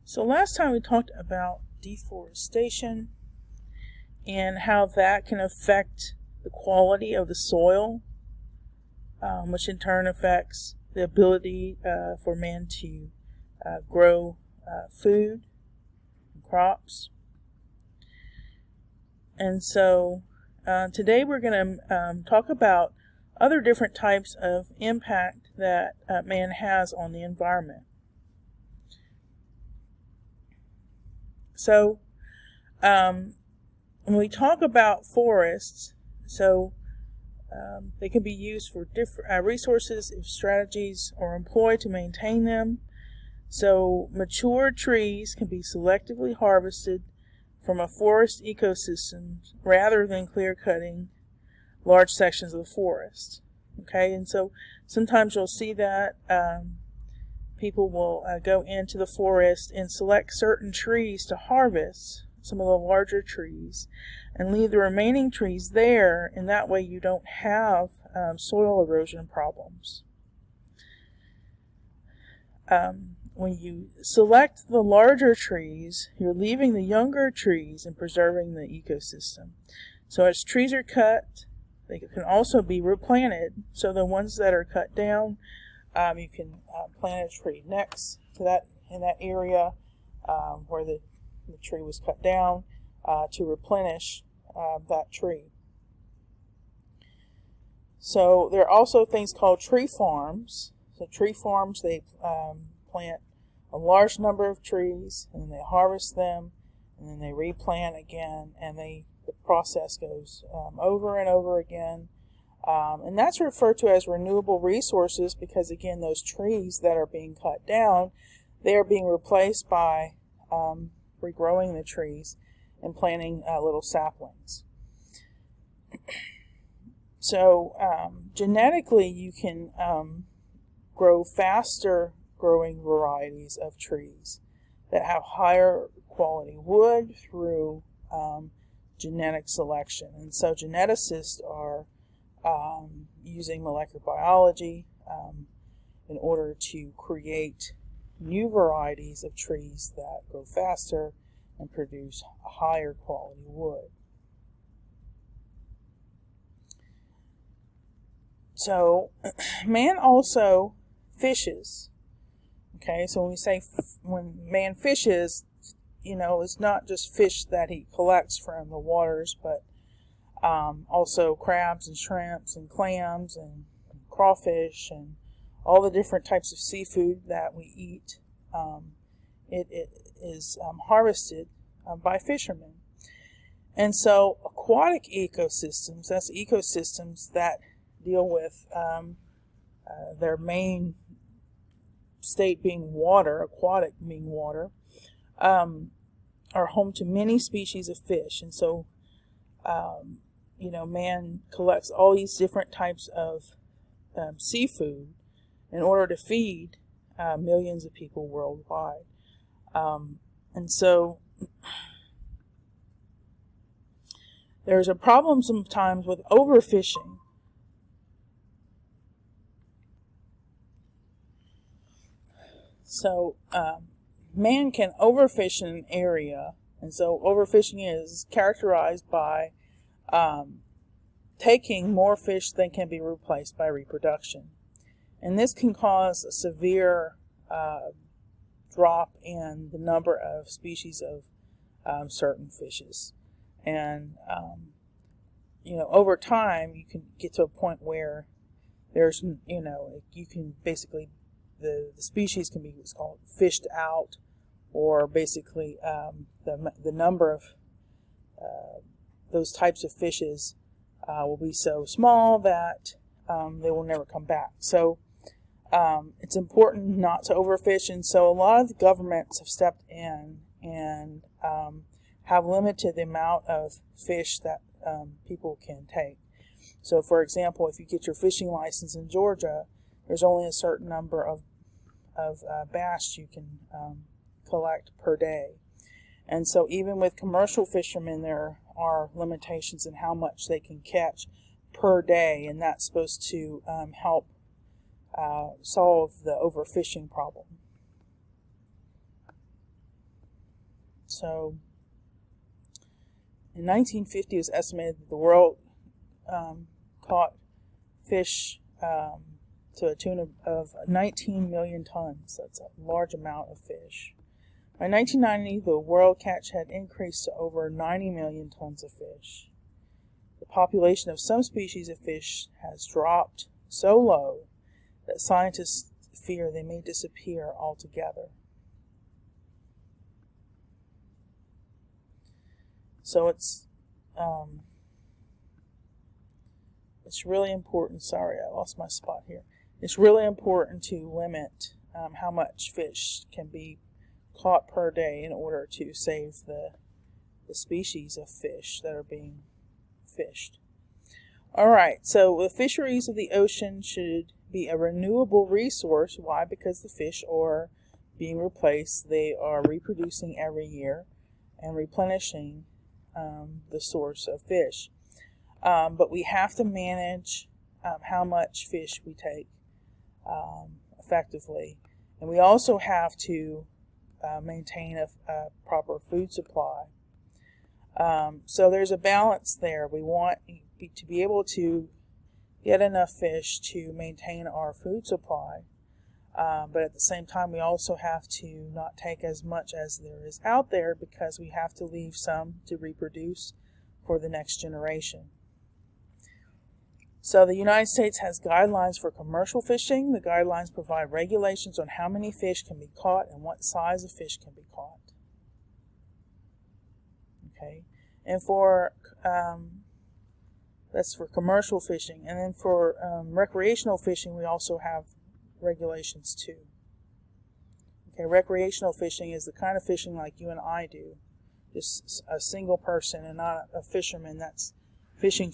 So last time we talked about deforestation and how that can affect the quality of the soil, which in turn affects the ability for man to grow food and crops. And so today we're going to talk about other different types of impact that man has on the environment. So when we talk about forests, they can be used for different resources if strategies are employed to maintain them. So mature trees can be selectively harvested from a forest ecosystem rather than clear-cutting large sections of the forest. Okay, and so sometimes you'll see that people will go into the forest and select certain trees to harvest, some of the larger trees, and leave the remaining trees there, and that way you don't have soil erosion problems. When you select the larger trees, you're leaving the younger trees and preserving the ecosystem. So as trees are cut, they can also be replanted. So the ones that are cut down, you can plant a tree next to that in that area where the tree was cut down to replenish that tree. So there are also things called tree farms. So tree farms, they plant a large number of trees, and then they harvest them, and then they replant again, and the process goes over and over again. And that's referred to as renewable resources because, again, those trees that are being cut down, they are being replaced by regrowing the trees and planting little saplings. So genetically, you can grow faster growing varieties of trees that have higher quality wood through genetic selection. And so geneticists are using molecular biology in order to create new varieties of trees that grow faster and produce a higher quality wood. So man also fishes. Okay, so when we say when man fishes, it's not just fish that he collects from the waters, but also crabs and shrimps and clams and crawfish and all the different types of seafood that we eat. It is harvested by fishermen. And so aquatic ecosystems, that's ecosystems that deal with their main state being water, aquatic being water, are home to many species of fish. And so, man collects all these different types of seafood in order to feed millions of people worldwide. And so there's a problem sometimes with overfishing. So man can overfish in an area, and so overfishing is characterized by taking more fish than can be replaced by reproduction. And this can cause a severe drop in the number of species of certain fishes. And, over time, you can get to a point where there's, you can basically, the species can be what's called fished out, or basically the number of those types of fishes will be so small that they will never come back. So it's important not to overfish, and so a lot of the governments have stepped in and have limited the amount of fish that people can take. So, for example, if you get your fishing license in Georgia, there's only a certain number of bass you can collect per day. And so even with commercial fishermen, there are limitations in how much they can catch per day, and that's supposed to help solve the overfishing problem. So in 1950, it was estimated that the world caught fish to a tune of 19 million tons. That's a large amount of fish. By 1990, the world catch had increased to over 90 million tons of fish. The population of some species of fish has dropped so low that scientists fear they may disappear altogether. So it's really important. Sorry, I lost my spot here. It's really important to limit how much fish can be caught per day in order to save the species of fish that are being fished. Alright, so the fisheries of the ocean should be a renewable resource. Why? Because the fish are being replaced. They are reproducing every year and replenishing the source of fish. But we have to manage how much fish we take effectively. And we also have to maintain a proper food supply. So there's a balance there. We want to be able to get enough fish to maintain our food supply. But at the same time, we also have to not take as much as there is out there, because we have to leave some to reproduce for the next generation. So the United States has guidelines for commercial fishing. The guidelines provide regulations on how many fish can be caught and what size of fish can be caught. Okay, and for that's for commercial fishing, and then for recreational fishing, we also have regulations too. Okay, recreational fishing is the kind of fishing like you and I do, just a single person and not a fisherman that's fishing,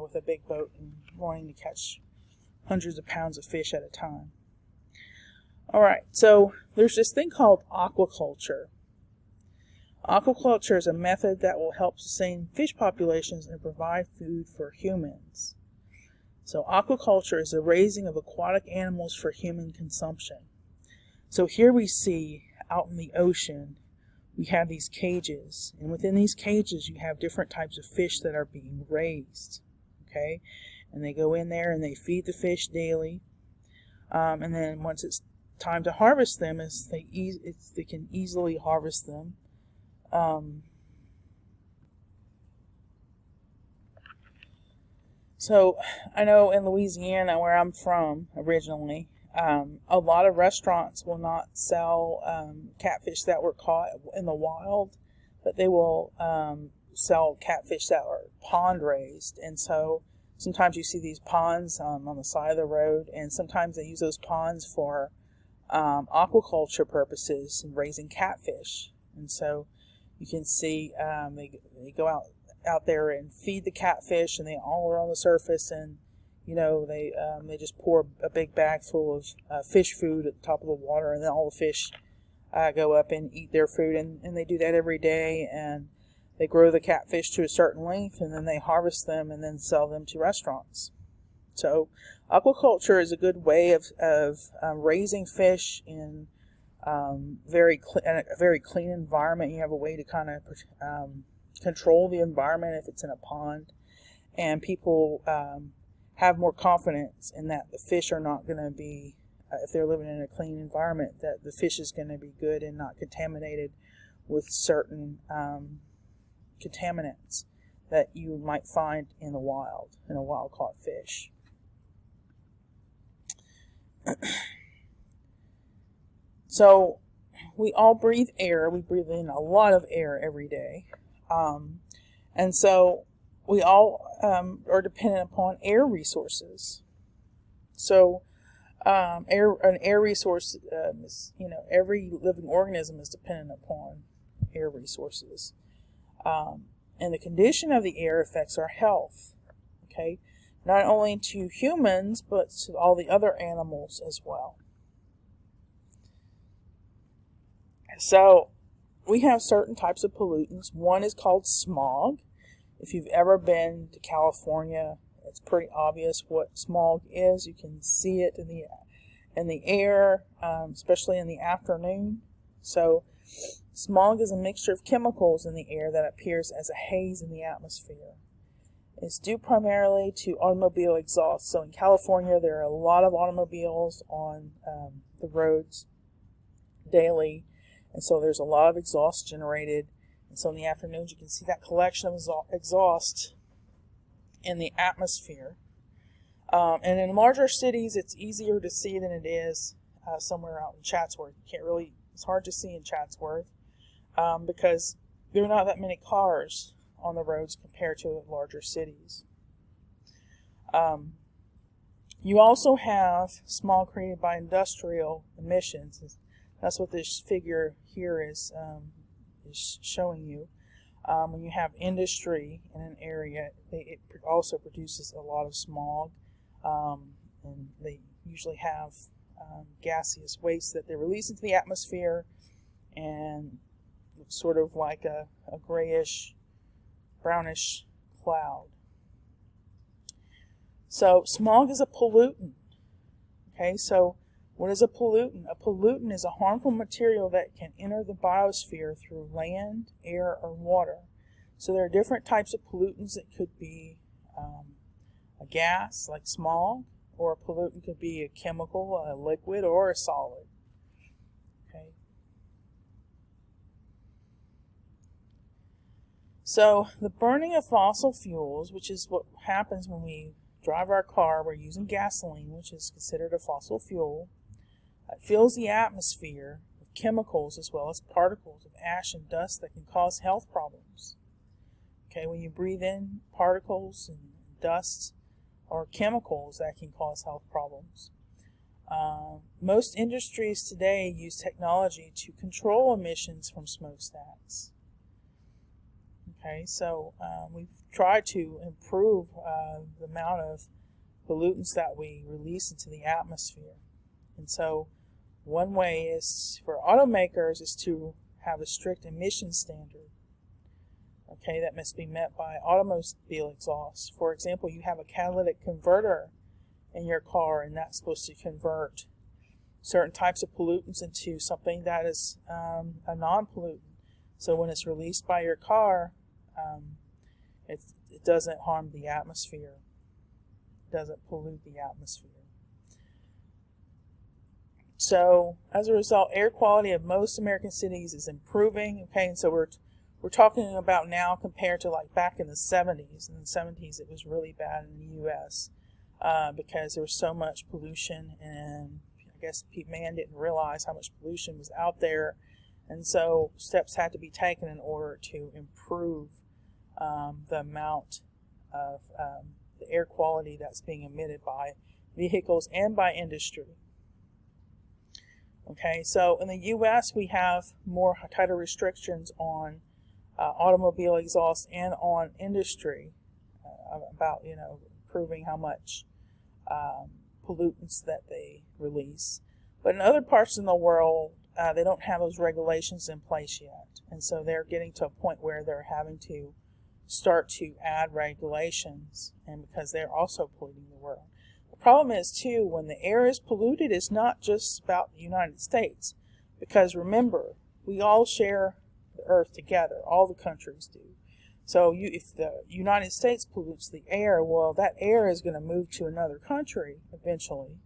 with a big boat and wanting to catch hundreds of pounds of fish at a time. All right, so there's this thing called aquaculture. Aquaculture is a method that will help sustain fish populations and provide food for humans. So aquaculture is the raising of aquatic animals for human consumption. So here we see out in the ocean, we have these cages, and within these cages you have different types of fish that are being raised. Okay, and they go in there and they feed the fish daily, and then once it's time to harvest them, they can easily harvest them. So I know in Louisiana, where I'm from originally, a lot of restaurants will not sell catfish that were caught in the wild, but they will sell catfish that are pond raised. And so sometimes you see these ponds on the side of the road, and sometimes they use those ponds for aquaculture purposes and raising catfish. And so you can see they go out there and feed the catfish, and they all are on the surface, and they just pour a big bag full of fish food at the top of the water, and then all the fish go up and eat their food, and they do that every day, and they grow the catfish to a certain length, and then they harvest them and then sell them to restaurants. So aquaculture is a good way of raising fish in a very clean environment. You have a way to kind of control the environment if it's in a pond, and people have more confidence in that the fish are not going to be, if they're living in a clean environment, that the fish is going to be good and not contaminated with certain contaminants that you might find in a wild caught fish. So we all breathe air. We breathe in a lot of air every day. And so we all are dependent upon air resources. So an air resource is, every living organism is dependent upon air resources. And the condition of the air affects our health. Okay, not only to humans, but to all the other animals as well. So we have certain types of pollutants. One is called smog. If you've ever been to California, it's pretty obvious what smog is. You can see it in the air, especially in the afternoon. So Smog is a mixture of chemicals in the air that appears as a haze in the atmosphere. It's due primarily to automobile exhaust. So in California, there are a lot of automobiles on the roads daily, and so there's a lot of exhaust generated. And so in the afternoons, you can see that collection of exhaust in the atmosphere. And in larger cities, it's easier to see than it is somewhere out in Chatsworth. It's hard to see in Chatsworth because there are not that many cars on the roads compared to larger cities. You also have smog created by industrial emissions. That's what this figure here is showing you. When you have industry in an area, it also produces a lot of smog, and they usually have gaseous waste that they release into the atmosphere, and looks sort of like a grayish, brownish cloud. So smog is a pollutant. Okay, so what is a pollutant? A pollutant is a harmful material that can enter the biosphere through land, air, or water. So there are different types of pollutants. It could be a gas like smog, or a pollutant could be a chemical, a liquid, or a solid. Okay. So the burning of fossil fuels, which is what happens when we drive our car, we're using gasoline, which is considered a fossil fuel. It fills the atmosphere with chemicals as well as particles of ash and dust that can cause health problems. Okay, when you breathe in particles and dust or chemicals, that can cause health problems. Most industries today use technology to control emissions from smokestacks. Okay, so we've tried to improve the amount of pollutants that we release into the atmosphere. And so one way is for automakers is to have a strict emission standard. Okay, that must be met by automobile exhaust. For example, you have a catalytic converter in your car, and that's supposed to convert certain types of pollutants into something that is a non-pollutant. So when it's released by your car, it doesn't harm the atmosphere. It doesn't pollute the atmosphere. So as a result, air quality of most American cities is improving. Okay, and so we're talking about now compared to like back in the 70s. In the 70s, it was really bad in the U.S. Because there was so much pollution, and I guess man didn't realize how much pollution was out there, and so steps had to be taken in order to improve the amount of the air quality that's being emitted by vehicles and by industry. Okay, so in the U.S. we have more tighter restrictions on automobile exhaust and on industry about proving how much pollutants that they release. But in other parts of the world, they don't have those regulations in place yet, and so they're getting to a point where they're having to start to add regulations, and because they're also polluting the world. The problem is, too, when the air is polluted, it's not just about the United States. Because remember, we all share the earth together. All the countries do. So if the United States pollutes the air, well, that air is going to move to another country eventually.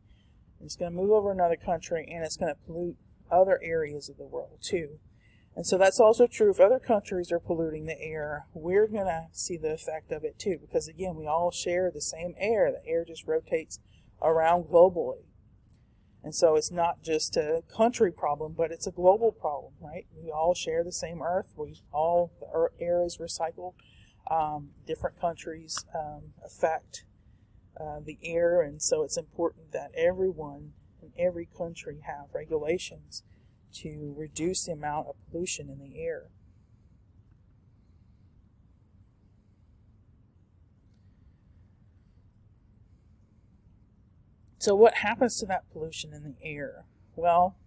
It's going to move over another country, and it's going to pollute other areas of the world, too. And so that's also true if other countries are polluting the air. We're going to see the effect of it too, because again, we all share the same air. The air just rotates around globally. And so it's not just a country problem, but it's a global problem, right? We all share the same earth. The air is recycled. Different countries affect the air, and so it's important that everyone in every country have regulations to reduce the amount of pollution in the air. So what happens to that pollution in the air? Well,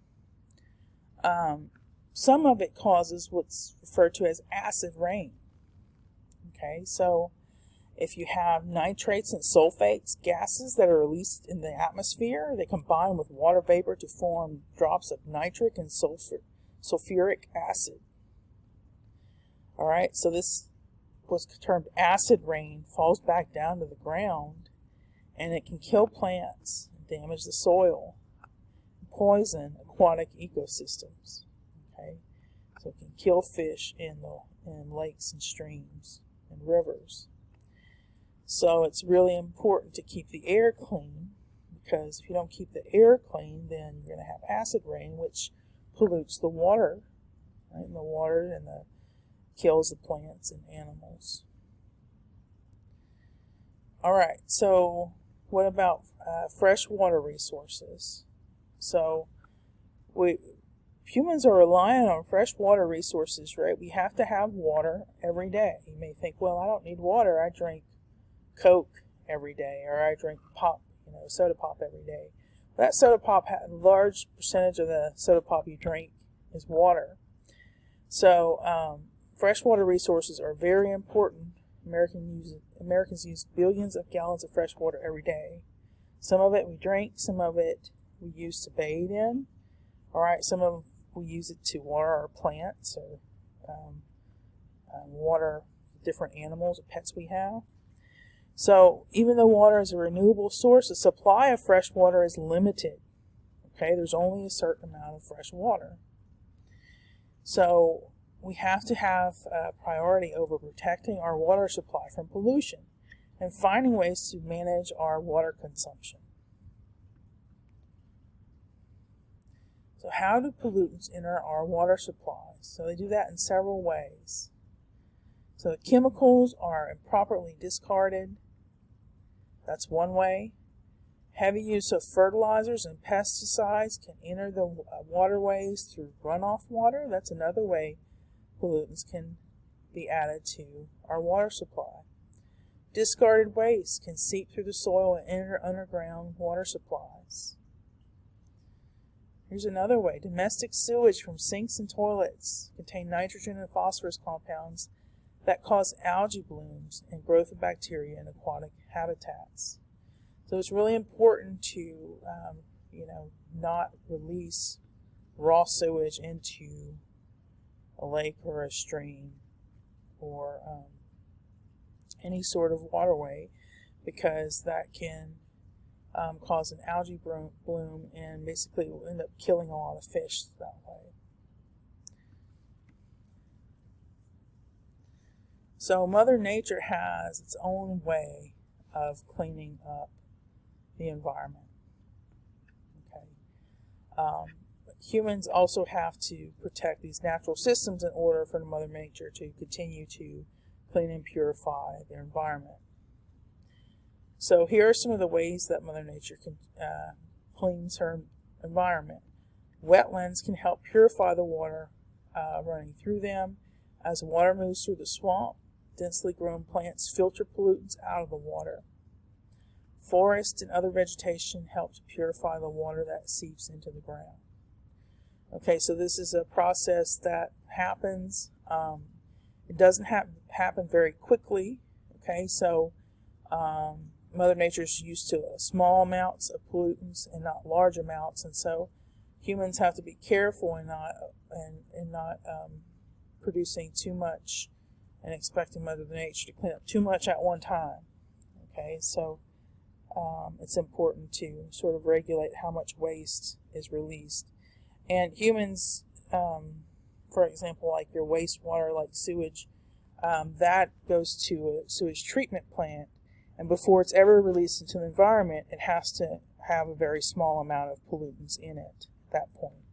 some of it causes what's referred to as acid rain. Okay, so if you have nitrates and sulfates, gases that are released in the atmosphere, they combine with water vapor to form drops of nitric and sulfuric acid. All right, so this what's termed acid rain falls back down to the ground, and it can kill plants, damage the soil, poison aquatic ecosystems. Okay, so it can kill fish in lakes and streams and rivers. So it's really important to keep the air clean, because if you don't keep the air clean, then you're going to have acid rain, which pollutes the water, right? And the water kills the plants and animals. All right, so what about freshwater resources? So humans are relying on freshwater resources, right? We have to have water every day. You may think, well, I don't need water. I drink Coke every day, or I drink pop, soda pop every day. That soda pop, a large percentage of the soda pop you drink is water. So freshwater resources are very important. Americans use billions of gallons of fresh water every day. Some of it we drink, some of it we use to bathe in. All right, some of we use it to water our plants, or water different animals or pets we have. So even though water is a renewable source, the supply of fresh water is limited. Okay, there's only a certain amount of fresh water. So we have to have a priority over protecting our water supply from pollution and finding ways to manage our water consumption. So how do pollutants enter our water supplies? So they do that in several ways. So chemicals are improperly discarded. That's one way. Heavy use of fertilizers and pesticides can enter the waterways through runoff water. That's another way pollutants can be added to our water supply. Discarded waste can seep through the soil and enter underground water supplies. Here's another way. Domestic sewage from sinks and toilets contain nitrogen and phosphorus compounds that cause algae blooms and growth of bacteria in aquatic habitats. So it's really important to, not release raw sewage into a lake or a stream or any sort of waterway, because that can cause an algae bloom and basically will end up killing a lot of fish that way. So Mother Nature has its own way of cleaning up the environment. Okay. Humans also have to protect these natural systems in order for Mother Nature to continue to clean and purify their environment. So here are some of the ways that Mother Nature can cleanse her environment. Wetlands can help purify the water running through them. As water moves through the swamp, densely grown plants filter pollutants out of the water. Forest and other vegetation help to purify the water that seeps into the ground. Okay, so this is a process that happens. It doesn't happen very quickly. Okay, so Mother Nature's used to small amounts of pollutants and not large amounts, and so humans have to be careful and not producing too much and expecting Mother Nature to clean up too much at one time. Okay, so it's important to sort of regulate how much waste is released. And humans, for example, like your wastewater, like sewage, that goes to a sewage treatment plant, and before it's ever released into the environment, it has to have a very small amount of pollutants in it at that point.